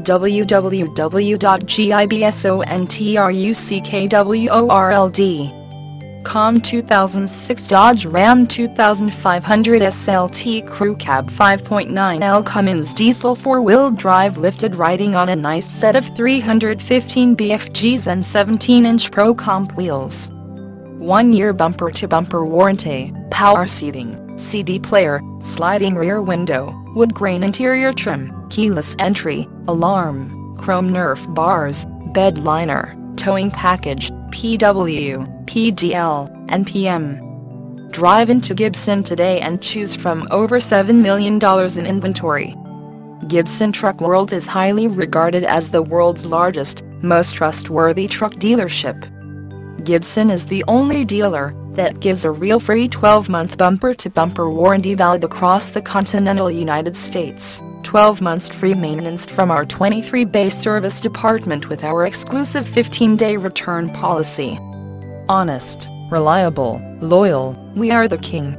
www.gibsonTruckWorld.com 2006 Dodge Ram 2500 SLT Crew Cab 5.9L Cummins Diesel 4-wheel drive lifted riding on a nice set of 315 BFGs and 17-inch Pro Comp wheels. 1-year bumper-to-bumper warranty, power seating, CD player, sliding rear window, wood grain interior trim, keyless entry, alarm, chrome Nerf bars, bed liner, towing package, PW, PDL, and PM. Drive into Gibson today and choose from over $7 million in inventory. Gibson Truck World is highly regarded as the world's largest, most trustworthy truck dealership. Gibson is the only dealer that gives a real free 12-month bumper-to-bumper warranty valid across the continental United States, 12 months free maintenance from our 23-bay service department with our exclusive 15-day return policy. Honest, reliable, loyal, we are the king.